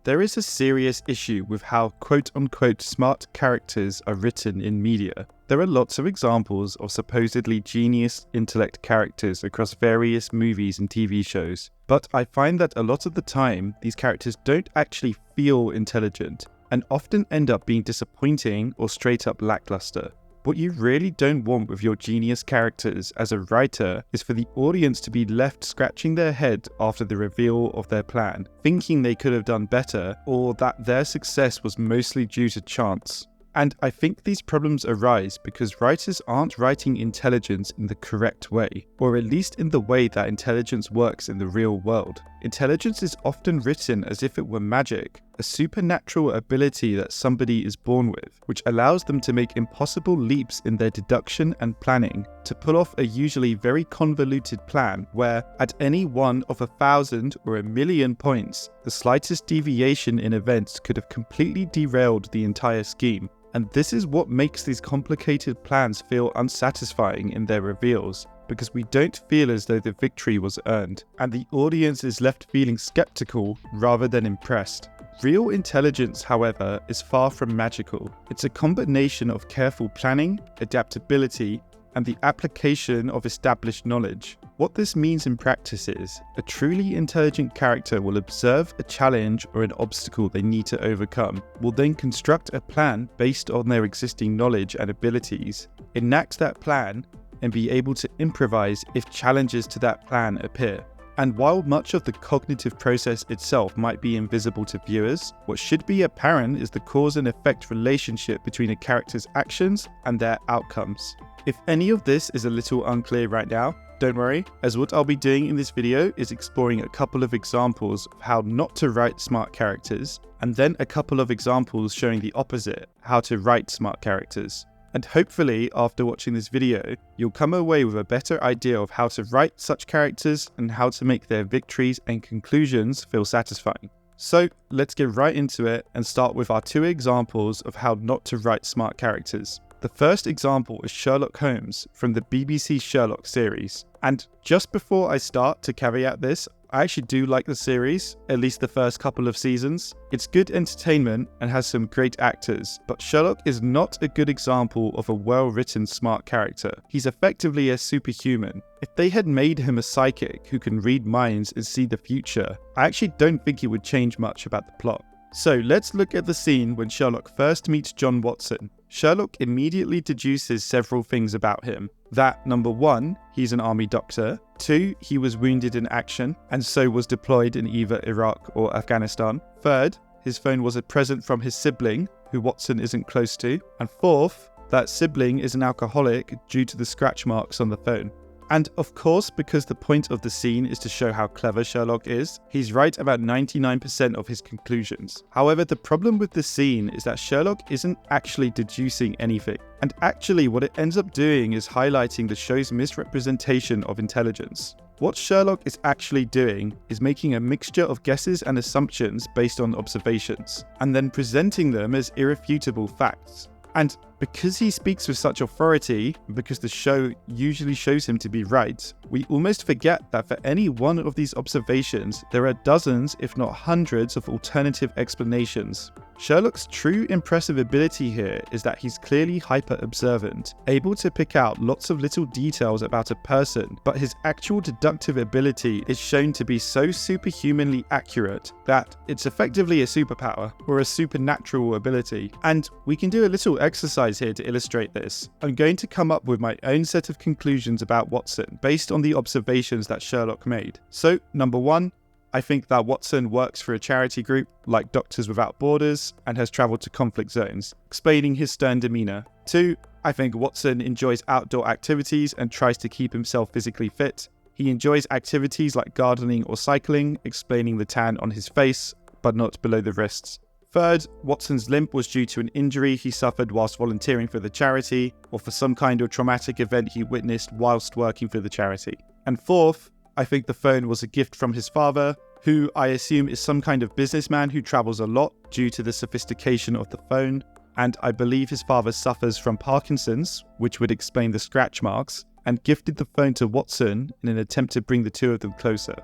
There is a serious issue with how quote-unquote smart characters are written in media. There are lots of examples of supposedly genius intellect characters across various movies and TV shows, but I find that a lot of the time, these characters don't actually feel intelligent, and often end up being disappointing or straight up lackluster. What you really don't want with your genius characters as a writer is for the audience to be left scratching their head after the reveal of their plan, thinking they could have done better or that their success was mostly due to chance. And I think these problems arise because writers aren't writing intelligence in the correct way, or at least in the way that intelligence works in the real world. Intelligence is often written as if it were magic, a supernatural ability that somebody is born with, which allows them to make impossible leaps in their deduction and planning, to pull off a usually very convoluted plan where, at any one of 1,000 or 1,000,000 points, the slightest deviation in events could have completely derailed the entire scheme. And this is what makes these complicated plans feel unsatisfying in their reveals, because we don't feel as though the victory was earned, and the audience is left feeling skeptical rather than impressed. Real intelligence, however, is far from magical. It's a combination of careful planning, adaptability, and the application of established knowledge. What this means in practice is, a truly intelligent character will observe a challenge or an obstacle they need to overcome, will then construct a plan based on their existing knowledge and abilities, enact that plan, and be able to improvise if challenges to that plan appear. And while much of the cognitive process itself might be invisible to viewers, what should be apparent is the cause and effect relationship between a character's actions and their outcomes. If any of this is a little unclear right now, don't worry, as what I'll be doing in this video is exploring a couple of examples of how not to write smart characters, and then a couple of examples showing the opposite, how to write smart characters. And hopefully, after watching this video, you'll come away with a better idea of how to write such characters and how to make their victories and conclusions feel satisfying. So let's get right into it and start with our two examples of how not to write smart characters. The first example is Sherlock Holmes from the BBC Sherlock series. And just before I start to caveat this, I actually do like the series, at least the first couple of seasons. It's good entertainment and has some great actors, but Sherlock is not a good example of a well-written smart character. He's effectively a superhuman. If they had made him a psychic who can read minds and see the future, I actually don't think it would change much about the plot. So let's look at the scene when Sherlock first meets John Watson. Sherlock immediately deduces several things about him. That, number 1, he's an army doctor. 2, he was wounded in action, and so was deployed in either Iraq or Afghanistan. 3rd, his phone was a present from his sibling, who Watson isn't close to. And 4th, that sibling is an alcoholic due to the scratch marks on the phone. And of course, because the point of the scene is to show how clever Sherlock is, he's right about 99% of his conclusions. However, the problem with the scene is that Sherlock isn't actually deducing anything. And actually what it ends up doing is highlighting the show's misrepresentation of intelligence. What Sherlock is actually doing is making a mixture of guesses and assumptions based on observations, and then presenting them as irrefutable facts. And because he speaks with such authority, because the show usually shows him to be right, we almost forget that for any one of these observations, there are dozens, if not hundreds, of alternative explanations. Sherlock's true impressive ability here is that he's clearly hyper-observant, able to pick out lots of little details about a person, but his actual deductive ability is shown to be so superhumanly accurate that it's effectively a superpower, or a supernatural ability. And we can do a little exercise here to illustrate this. I'm going to come up with my own set of conclusions about Watson, based on the observations that Sherlock made. So, number 1, I think that Watson works for a charity group like Doctors Without Borders and has travelled to conflict zones, explaining his stern demeanour. 2, I think Watson enjoys outdoor activities and tries to keep himself physically fit. He enjoys activities like gardening or cycling, explaining the tan on his face, but not below the wrists. 3rd, Watson's limp was due to an injury he suffered whilst volunteering for the charity, or for some kind of traumatic event he witnessed whilst working for the charity. And 4th, I think the phone was a gift from his father, who I assume is some kind of businessman who travels a lot due to the sophistication of the phone, and I believe his father suffers from Parkinson's, which would explain the scratch marks, and gifted the phone to Watson in an attempt to bring the two of them closer.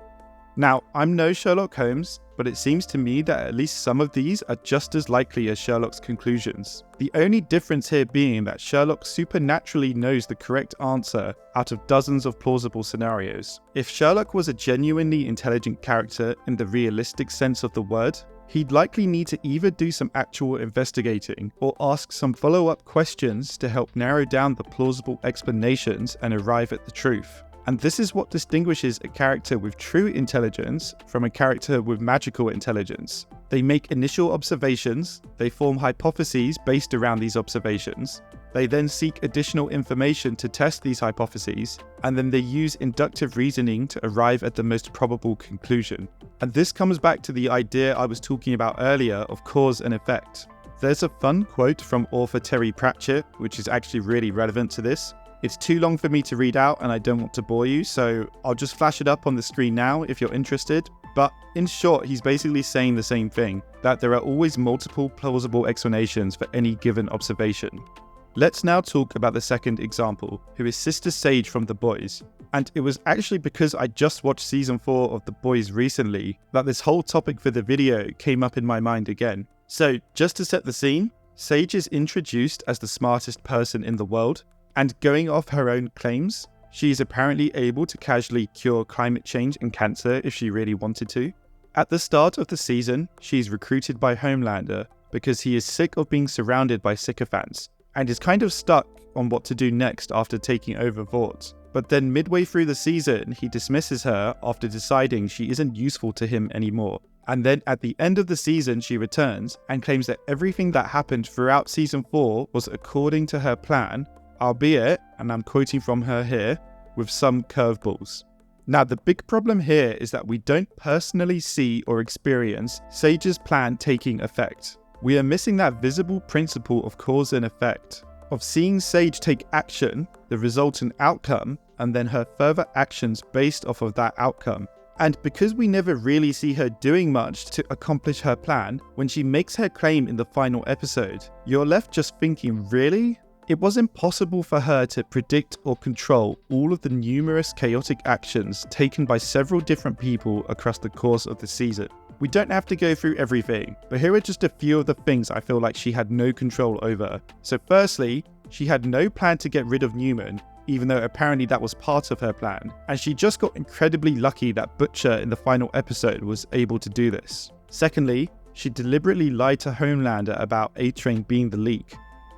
Now, I'm no Sherlock Holmes, but it seems to me that at least some of these are just as likely as Sherlock's conclusions. The only difference here being that Sherlock supernaturally knows the correct answer out of dozens of plausible scenarios. If Sherlock was a genuinely intelligent character in the realistic sense of the word, he'd likely need to either do some actual investigating or ask some follow-up questions to help narrow down the plausible explanations and arrive at the truth. And this is what distinguishes a character with true intelligence from a character with magical intelligence. They make initial observations, they form hypotheses based around these observations, they then seek additional information to test these hypotheses, and then they use inductive reasoning to arrive at the most probable conclusion. And this comes back to the idea I was talking about earlier of cause and effect. There's a fun quote from author Terry Pratchett, which is actually really relevant to this. It's too long for me to read out and I don't want to bore you, so I'll just flash it up on the screen now if you're interested. But in short, he's basically saying the same thing, that there are always multiple plausible explanations for any given observation. Let's now talk about the second example, who is Sister Sage from The Boys. And it was actually because I just watched season 4 of The Boys recently that this whole topic for the video came up in my mind again. So just to set the scene, Sage is introduced as the smartest person in the world, and going off her own claims, she is apparently able to casually cure climate change and cancer if she really wanted to. At the start of the season, she is recruited by Homelander because he is sick of being surrounded by sycophants and is kind of stuck on what to do next after taking over Vought. But then midway through the season, he dismisses her after deciding she isn't useful to him anymore. And then at the end of the season, she returns and claims that everything that happened throughout season 4 was according to her plan, albeit, and I'm quoting from her here, with some curveballs. Now, the big problem here is that we don't personally see or experience Sage's plan taking effect. We are missing that visible principle of cause and effect, of seeing Sage take action, the resultant outcome, and then her further actions based off of that outcome. And because we never really see her doing much to accomplish her plan, when she makes her claim in the final episode, you're left just thinking, really? It was impossible for her to predict or control all of the numerous chaotic actions taken by several different people across the course of the season. We don't have to go through everything, but here are just a few of the things I feel like she had no control over. So firstly, she had no plan to get rid of Newman, even though apparently that was part of her plan, and she just got incredibly lucky that Butcher in the final episode was able to do this. Secondly, she deliberately lied to Homelander about A-Train being the leak,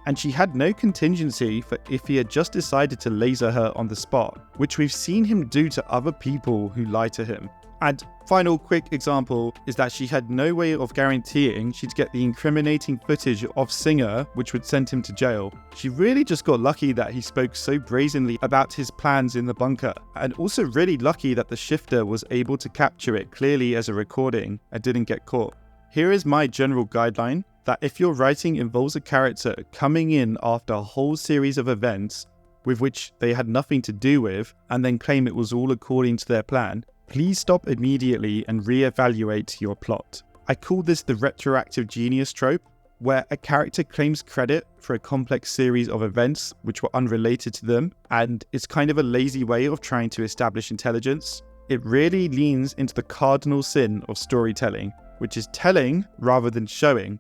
and she had no contingency for if he had just decided to laser her on the spot, which we've seen him do to other people who lie to him. And final quick example is that she had no way of guaranteeing she'd get the incriminating footage of Singer, which would send him to jail. She really just got lucky that he spoke so brazenly about his plans in the bunker, and also really lucky that the shifter was able to capture it clearly as a recording and didn't get caught. Here is my general guideline, that if your writing involves a character coming in after a whole series of events with which they had nothing to do with and then claim it was all according to their plan, please stop immediately and re-evaluate your plot. I call this the retroactive genius trope, where a character claims credit for a complex series of events which were unrelated to them, and it's kind of a lazy way of trying to establish intelligence. It really leans into the cardinal sin of storytelling, which is telling rather than showing,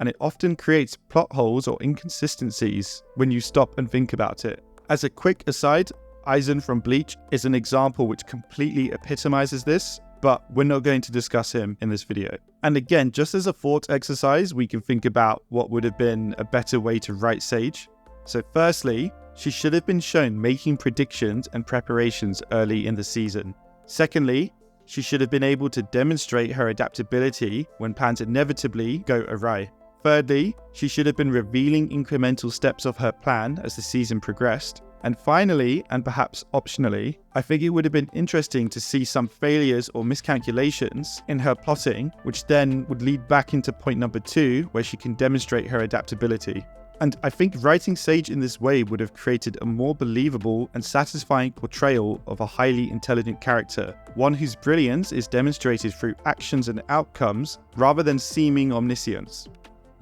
and it often creates plot holes or inconsistencies when you stop and think about it. As a quick aside, Eisen from Bleach is an example which completely epitomizes this, but we're not going to discuss him in this video. And again, just as a thought exercise, we can think about what would have been a better way to write Sage. So firstly, she should have been shown making predictions and preparations early in the season. Secondly, she should have been able to demonstrate her adaptability when plans inevitably go awry. Thirdly, she should have been revealing incremental steps of her plan as the season progressed. And finally, and perhaps optionally, I think it would have been interesting to see some failures or miscalculations in her plotting, which then would lead back into point number 2, where she can demonstrate her adaptability. And I think writing Sage in this way would have created a more believable and satisfying portrayal of a highly intelligent character, one whose brilliance is demonstrated through actions and outcomes rather than seeming omniscience.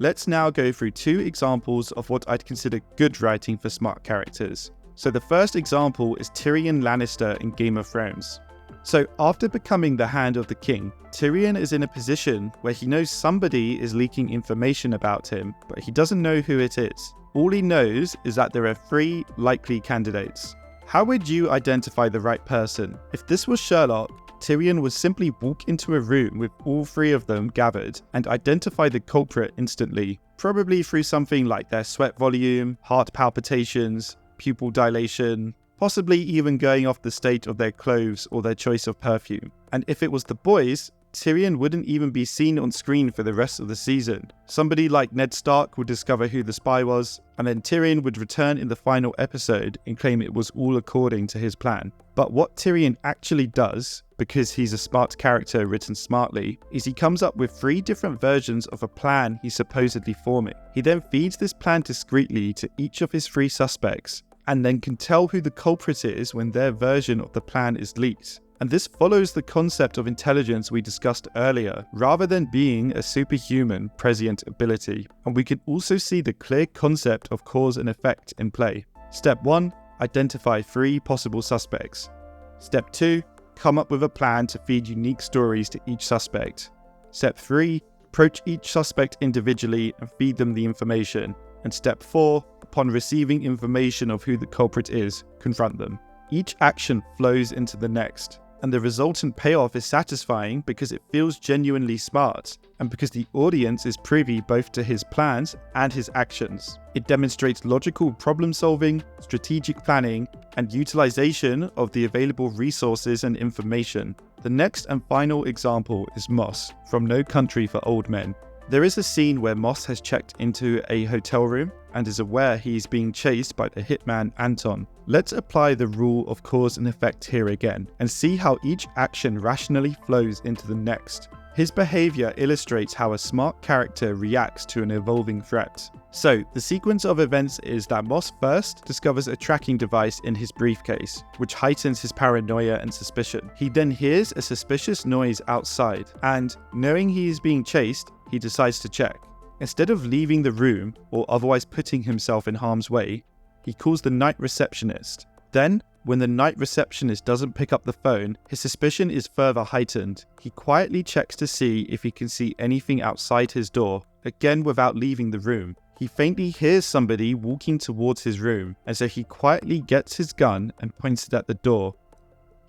Let's now go through 2 examples of what I'd consider good writing for smart characters. So the first example is Tyrion Lannister in Game of Thrones. So after becoming the Hand of the King, Tyrion is in a position where he knows somebody is leaking information about him, but he doesn't know who it is. All he knows is that there are 3 likely candidates. How would you identify the right person? If this was Sherlock, Tyrion would simply walk into a room with all 3 of them gathered and identify the culprit instantly, probably through something like their sweat volume, heart palpitations, pupil dilation, possibly even going off the state of their clothes or their choice of perfume. And if it was the boys, Tyrion wouldn't even be seen on screen for the rest of the season. Somebody like Ned Stark would discover who the spy was, and then Tyrion would return in the final episode and claim it was all according to his plan. But what Tyrion actually does, because he's a smart character written smartly, is he comes up with 3 different versions of a plan he's supposedly forming. He then feeds this plan discreetly to each of his 3 suspects, and then can tell who the culprit is when their version of the plan is leaked. And this follows the concept of intelligence we discussed earlier, rather than being a superhuman prescient ability. And we can also see the clear concept of cause and effect in play. Step 1, identify 3 possible suspects. Step 2, come up with a plan to feed unique stories to each suspect. Step 3, approach each suspect individually and feed them the information. And step 4, upon receiving information of who the culprit is, confront them. Each action flows into the next, and the resultant payoff is satisfying because it feels genuinely smart, and because the audience is privy both to his plans and his actions. It demonstrates logical problem solving, strategic planning, and utilization of the available resources and information. The next and final example is Moss from No Country for Old Men. There is a scene where Moss has checked into a hotel room and is aware he is being chased by the hitman Anton. Let's apply the rule of cause and effect here again and see how each action rationally flows into the next. His behavior illustrates how a smart character reacts to an evolving threat. So, the sequence of events is that Moss first discovers a tracking device in his briefcase, which heightens his paranoia and suspicion. He then hears a suspicious noise outside, and knowing he is being chased, he decides to check. Instead of leaving the room or otherwise putting himself in harm's way, he calls the night receptionist. Then, when the night receptionist doesn't pick up the phone, his suspicion is further heightened. He quietly checks to see if he can see anything outside his door, again without leaving the room. He faintly hears somebody walking towards his room, and so he quietly gets his gun and points it at the door.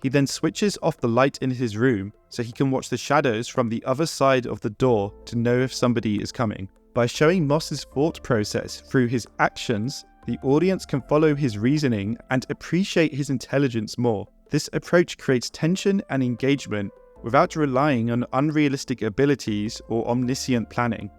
He then switches off the light in his room so he can watch the shadows from the other side of the door to know if somebody is coming. By showing Moss's thought process through his actions, the audience can follow his reasoning and appreciate his intelligence more. This approach creates tension and engagement without relying on unrealistic abilities or omniscient planning.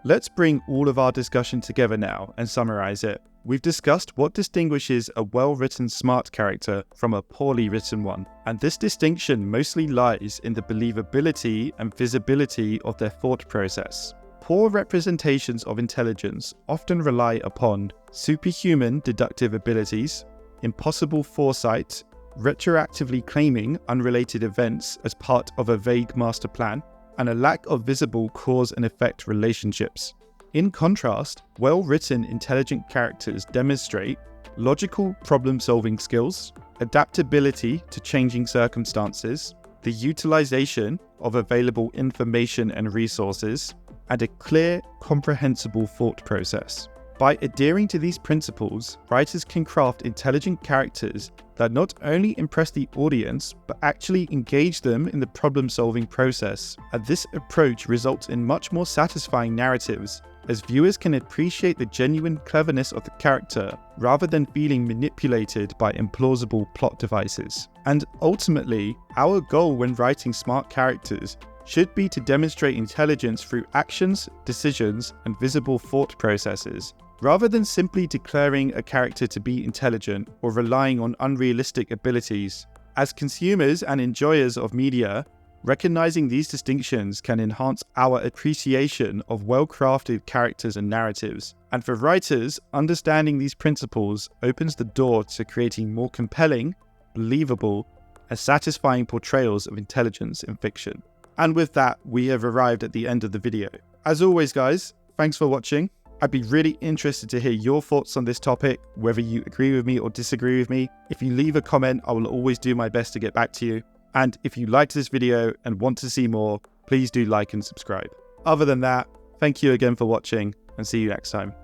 Let's bring all of our discussion together now and summarize it. We've discussed what distinguishes a well-written smart character from a poorly written one, and this distinction mostly lies in the believability and visibility of their thought process. Poor representations of intelligence often rely upon superhuman deductive abilities, impossible foresight, retroactively claiming unrelated events as part of a vague master plan, and a lack of visible cause and effect relationships. In contrast, well-written intelligent characters demonstrate logical problem-solving skills, adaptability to changing circumstances, the utilization of available information and resources, and a clear, comprehensible thought process. By adhering to these principles, writers can craft intelligent characters that not only impress the audience, but actually engage them in the problem-solving process. And this approach results in much more satisfying narratives, as viewers can appreciate the genuine cleverness of the character rather than feeling manipulated by implausible plot devices. And ultimately, our goal when writing smart characters should be to demonstrate intelligence through actions, decisions, and visible thought processes, rather than simply declaring a character to be intelligent or relying on unrealistic abilities. As consumers and enjoyers of media, recognizing these distinctions can enhance our appreciation of well-crafted characters and narratives. And for writers, understanding these principles opens the door to creating more compelling, believable, and satisfying portrayals of intelligence in fiction. And with that, we have arrived at the end of the video. As always, guys, thanks for watching. I'd be really interested to hear your thoughts on this topic, whether you agree with me or disagree with me. If you leave a comment, I will always do my best to get back to you. And if you liked this video and want to see more, please do like and subscribe. Other than that, thank you again for watching and see you next time.